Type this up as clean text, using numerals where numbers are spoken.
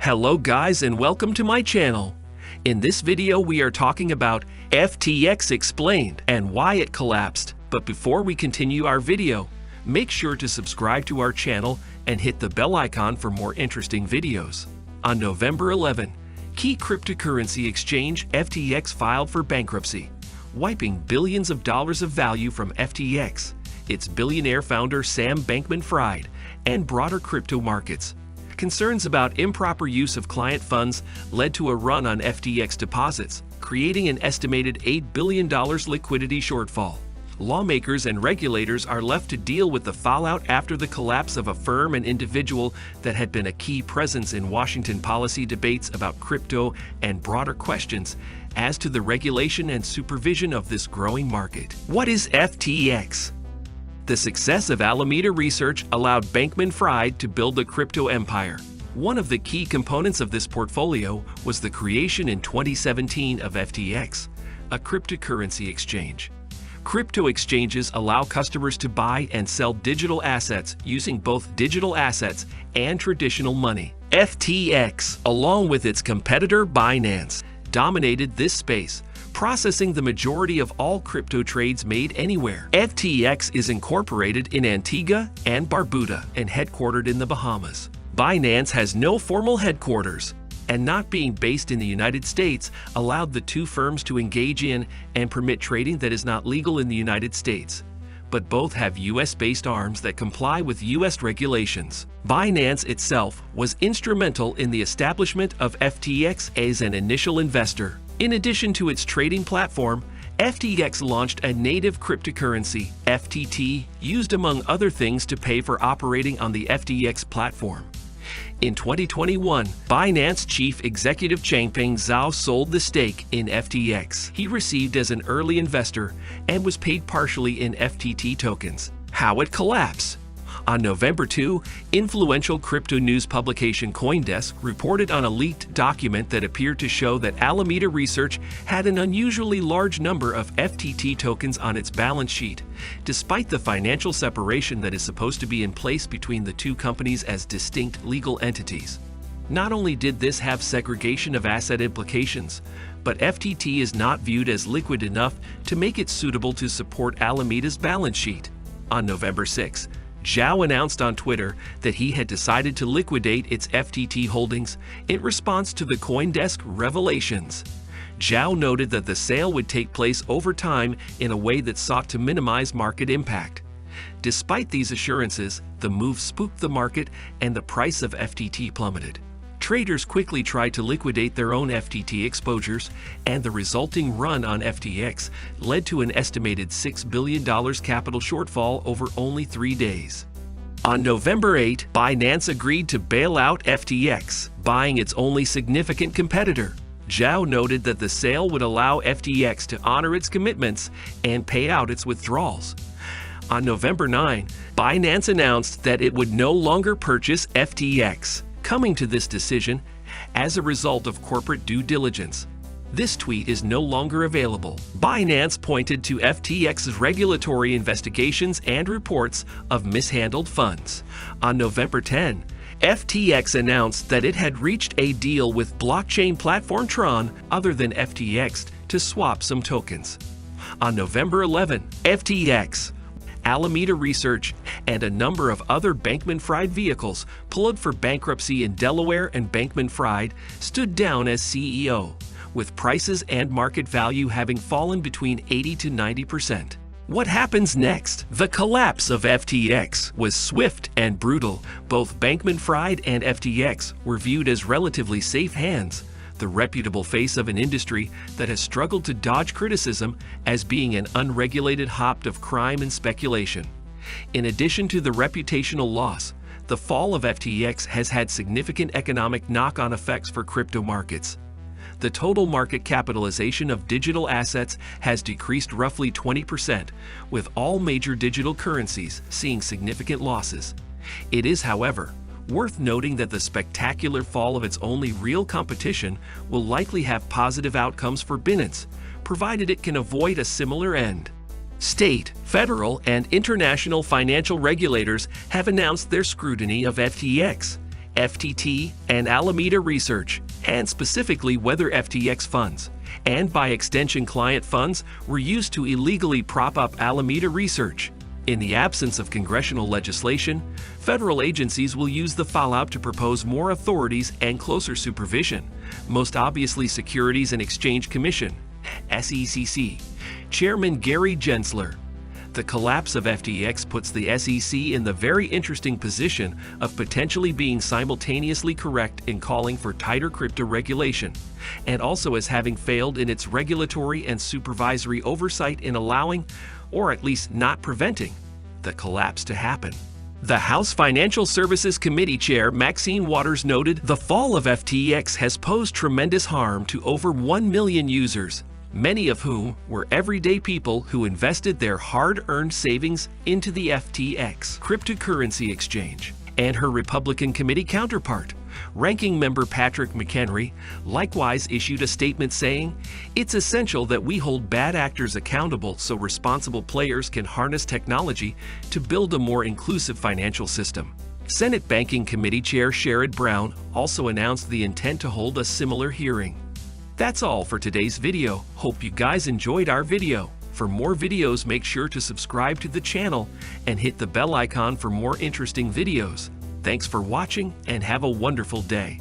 Hello guys and welcome to my channel. In this video we are talking about FTX Explained and why it collapsed. But before we continue our video, make sure to subscribe to our channel and hit the bell icon for more interesting videos. On November 11, key cryptocurrency exchange FTX filed for bankruptcy, wiping billions of dollars of value from FTX, its billionaire founder Sam Bankman-Fried, and broader crypto markets. Concerns about improper use of client funds led to a run on FTX deposits, creating an estimated $8 billion liquidity shortfall. Lawmakers and regulators are left to deal with the fallout after the collapse of a firm and individual that had been a key presence in Washington policy debates about crypto and broader questions as to the regulation and supervision of this growing market. What is FTX? The success of Alameda Research allowed Bankman-Fried to build a crypto empire. One of the key components of this portfolio was the creation in 2017 of FTX, a cryptocurrency exchange. Crypto exchanges allow customers to buy and sell digital assets using both digital assets and traditional money. FTX, along with its competitor Binance, dominated this space, processing the majority of all crypto trades made anywhere. FTX is incorporated in Antigua and Barbuda and headquartered in the Bahamas. Binance has no formal headquarters, and not being based in the United States allowed the two firms to engage in and permit trading that is not legal in the United States. But both have US-based arms that comply with US regulations. Binance itself was instrumental in the establishment of FTX as an initial investor. In addition to its trading platform, FTX launched a native cryptocurrency, FTT, used among other things to pay for operating on the FTX platform. In 2021, Binance chief executive Changpeng Zhao sold the stake in FTX he received as an early investor and was paid partially in FTT tokens. How it collapsed. On November 2, influential crypto news publication CoinDesk reported on a leaked document that appeared to show that Alameda Research had an unusually large number of FTT tokens on its balance sheet, despite the financial separation that is supposed to be in place between the two companies as distinct legal entities. Not only did this have segregation of asset implications, but FTT is not viewed as liquid enough to make it suitable to support Alameda's balance sheet. On November 6, Zhao announced on Twitter that he had decided to liquidate its FTT holdings in response to the CoinDesk revelations. Zhao noted that the sale would take place over time in a way that sought to minimize market impact. Despite these assurances, the move spooked the market and the price of FTT plummeted. Traders quickly tried to liquidate their own FTT exposures, and the resulting run on FTX led to an estimated $6 billion capital shortfall over only 3 days. On November 8, Binance agreed to bail out FTX, buying its only significant competitor. Zhao noted that the sale would allow FTX to honor its commitments and pay out its withdrawals. On November 9, Binance announced that it would no longer purchase FTX, coming to this decision as a result of corporate due diligence. This tweet is no longer available. Binance pointed to FTX's regulatory investigations and reports of mishandled funds. On November 10, FTX announced that it had reached a deal with blockchain platform Tron other than FTX to swap some tokens. On November 11, FTX, Alameda Research, and a number of other Bankman-Fried vehicles pulled for bankruptcy in Delaware, and Bankman-Fried stood down as CEO, with prices and market value having fallen between 80 to 90%. What happens next? The collapse of FTX was swift and brutal. Both Bankman-Fried and FTX were viewed as relatively safe hands, the reputable face of an industry that has struggled to dodge criticism as being an unregulated hotbed of crime and speculation. In addition to the reputational loss, the fall of FTX has had significant economic knock-on effects for crypto markets. The total market capitalization of digital assets has decreased roughly 20%, with all major digital currencies seeing significant losses. It is, however, worth noting that the spectacular fall of its only real competition will likely have positive outcomes for Binance, provided it can avoid a similar end. State, federal, and international financial regulators have announced their scrutiny of FTX, FTT, and Alameda Research, and specifically whether FTX funds, and by extension client funds, were used to illegally prop up Alameda Research. In the absence of congressional legislation, federal agencies will use the fallout to propose more authorities and closer supervision, most obviously Securities and Exchange Commission, SEC, Chairman Gary Gensler. The collapse of FTX puts the SEC in the very interesting position of potentially being simultaneously correct in calling for tighter crypto regulation, and also as having failed in its regulatory and supervisory oversight in allowing, or at least not preventing, the collapse to happen. The House Financial Services Committee Chair Maxine Waters noted the fall of FTX has posed tremendous harm to over 1 million users, many of whom were everyday people who invested their hard-earned savings into the FTX cryptocurrency exchange. And her Republican committee counterpart, Ranking Member Patrick McHenry, likewise issued a statement saying, "It's essential that we hold bad actors accountable so responsible players can harness technology to build a more inclusive financial system." Senate Banking Committee Chair Sherrod Brown also announced the intent to hold a similar hearing. That's all for today's video. Hope you guys enjoyed our video. For more videos, make sure to subscribe to the channel and hit the bell icon for more interesting videos. Thanks for watching and have a wonderful day.